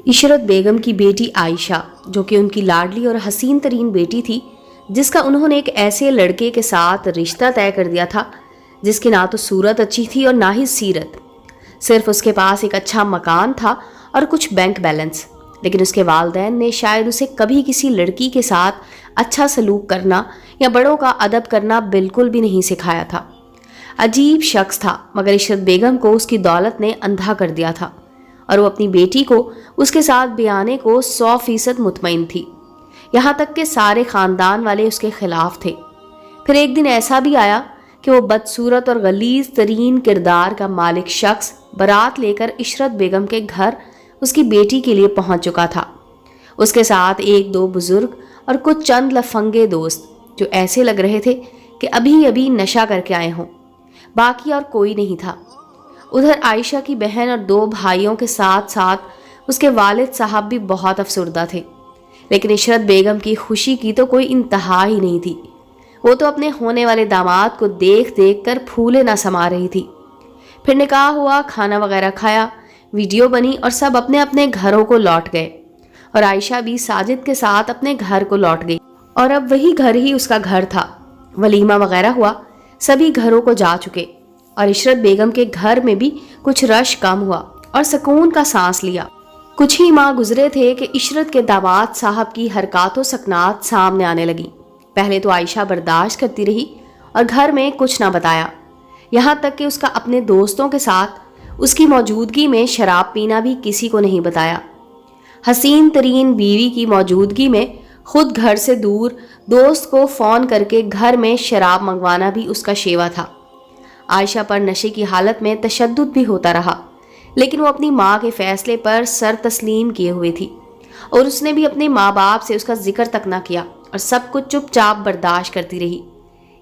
इशरत बेगम की बेटी आयशा, जो कि उनकी लाडली और हसीन तरीन बेटी थी, जिसका उन्होंने एक ऐसे लड़के के साथ रिश्ता तय कर दिया था जिसकी ना तो सूरत अच्छी थी और ना ही सीरत। सिर्फ उसके पास एक अच्छा मकान था और कुछ बैंक बैलेंस, लेकिन उसके वालिदैन ने शायद उसे कभी किसी लड़की के साथ अच्छा सलूक करना या बड़ों का अदब करना बिल्कुल भी नहीं सिखाया था। अजीब शख्स था, मगर इशरत बेगम को उसकी दौलत ने अंधा कर दिया था और वो अपनी बेटी को उसके साथ ब्याने को 100% मुतमईन थी। यहाँ तक कि सारे ख़ानदान वाले उसके खिलाफ थे। फिर एक दिन ऐसा भी आया कि वो बदसूरत और गलीज तरीन किरदार का मालिक शख्स बारात लेकर इशरत बेगम के घर उसकी बेटी के लिए पहुंच चुका था। उसके साथ एक दो बुजुर्ग और कुछ चंद लफंगे दोस्त, जो ऐसे लग रहे थे कि अभी अभी नशा करके आए हों। बाकी और कोई नहीं था। उधर आयशा की बहन और 2 भाइयों के साथ साथ उसके वालिद साहब भी बहुत अफसुर्दा थे, लेकिन इशरत बेगम की खुशी की तो कोई इंतहा ही नहीं थी। वो तो अपने होने वाले दामाद को देख देख कर फूले ना समा रही थी। फिर निकाह हुआ, खाना वगैरह खाया, वीडियो बनी और सब अपने अपने घरों को लौट गए। और आयशा भी साजिद के साथ अपने घर को लौट गई और अब वही घर ही उसका घर था। वलीमा वगैरह हुआ, सभी घरों को जा चुके और इशरत बेगम के घर में भी कुछ रश कम हुआ और सुकून का सांस लिया। कुछ ही माह गुजरे थे कि इशरत के दामाद साहब की हरकत व सकनात सामने आने लगी। पहले तो आयशा बर्दाश्त करती रही और घर में कुछ ना बताया, यहाँ तक कि उसका अपने दोस्तों के साथ उसकी मौजूदगी में शराब पीना भी किसी को नहीं बताया। हसीन तरीन बीवी की मौजूदगी में खुद घर से दूर दोस्त को फ़ोन करके घर में शराब मंगवाना भी उसका शेवा था। आयशा पर नशे की हालत में तशद्दुद भी होता रहा, लेकिन वो अपनी माँ के फैसले पर सर तस्लीम किए हुए थी और उसने भी अपने माँ बाप से उसका जिक्र तक ना किया और सब कुछ चुपचाप बर्दाश्त करती रही।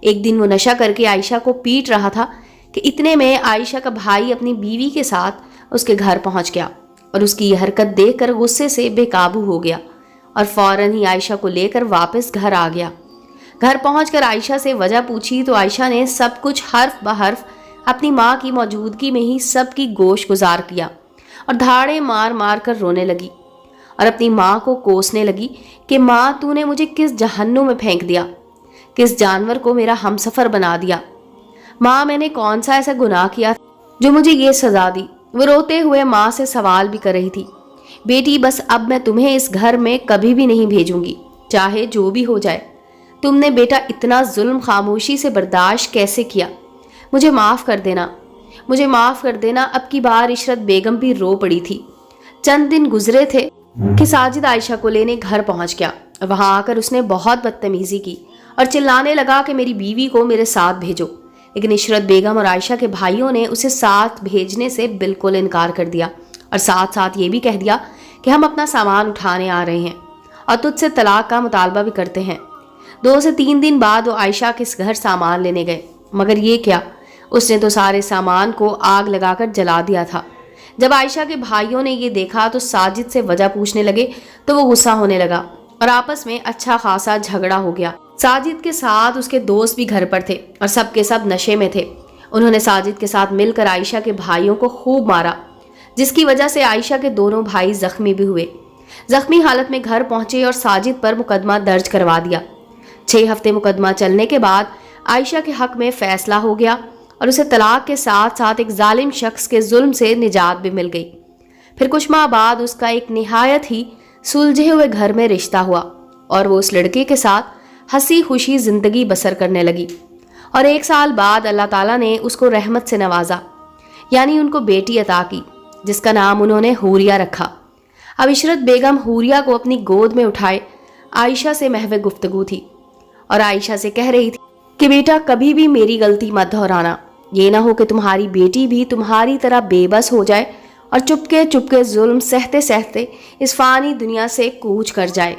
एक दिन वो नशा करके आयशा को पीट रहा था कि इतने में आयशा का भाई अपनी बीवी के साथ उसके घर पहुंच गया और उसकी यह हरकत देखकर गुस्से से बेकाबू हो गया और फौरन ही आयशा को लेकर वापस घर आ गया। घर पहुंचकर आयशा से वजह पूछी तो आयशा ने सब कुछ हर्फ ब हर्फ अपनी माँ की मौजूदगी में ही सब की गोश गुजार किया और धाड़े मार मार कर रोने लगी और अपनी माँ को कोसने लगी कि माँ, तूने मुझे किस जहन्नुम में फेंक दिया, किस जानवर को मेरा हमसफर बना दिया। माँ, मैंने कौन सा ऐसा गुनाह किया जो मुझे ये सजा दी। वो रोते हुए माँ से सवाल भी कर रही थी, बेटी बस अब मैं तुम्हें इस घर में कभी भी नहीं भेजूंगी, चाहे जो भी हो जाए। तुमने बेटा इतना जुल्म खामोशी से बर्दाश्त कैसे किया? मुझे माफ़ कर देना, मुझे माफ़ कर देना। अब की बार इशरत बेगम भी रो पड़ी थी। चंद दिन गुजरे थे कि साजिद आयशा को लेने घर पहुंच गया। वहां आकर उसने बहुत बदतमीजी की और चिल्लाने लगा कि मेरी बीवी को मेरे साथ भेजो, लेकिन इशरत बेगम और आयशा के भाइयों ने उसे साथ भेजने से बिल्कुल इनकार कर दिया और साथ साथ ये भी कह दिया कि हम अपना सामान उठाने आ रहे हैं और तुझसे तलाक का मुतालबा भी करते हैं। 2 से 3 दिन बाद वो आयशा के घर सामान लेने गए, मगर ये क्या, उसने तो सारे सामान को आग लगाकर जला दिया था। जब आयशा के भाइयों ने ये देखा तो साजिद से वजह पूछने लगे तो वो गुस्सा होने लगा और आपस में अच्छा खासा झगड़ा हो गया। साजिद के साथ उसके दोस्त भी घर पर थे और सब के सब नशे में थे। उन्होंने साजिद के साथ मिलकर आयशा के भाइयों को खूब मारा, जिसकी वजह से आयशा के दोनों भाई जख्मी भी हुए। जख्मी हालत में घर पहुंचे और साजिद पर मुकदमा दर्ज करवा दिया। 6 हफ्ते मुकदमा चलने के बाद आयशा के हक में फैसला हो गया और उसे तलाक के साथ साथ एक जालिम शख्स के जुल्म से निजात भी मिल गई। फिर कुछ माह बाद उसका एक निहायत ही सुलझे हुए घर में रिश्ता हुआ और वो उस लड़के के साथ हंसी खुशी जिंदगी बसर करने लगी। और 1 साल बाद अल्लाह ताला ने उसको रहमत से नवाजा, यानी उनको बेटी अता की, जिसका नाम उन्होंने हूरिया रखा। अब इशरत बेगम हूरिया को अपनी गोद में उठाए आयशा से महवे गुफ्तगू थी और आयशा से कह रही थी कि बेटा, कभी भी मेरी गलती मत दोहराना। ये ना हो कि तुम्हारी बेटी भी तुम्हारी तरह बेबस हो जाए और चुपके चुपके जुल्म सहते सहते इस फानी दुनिया से कूच कर जाए।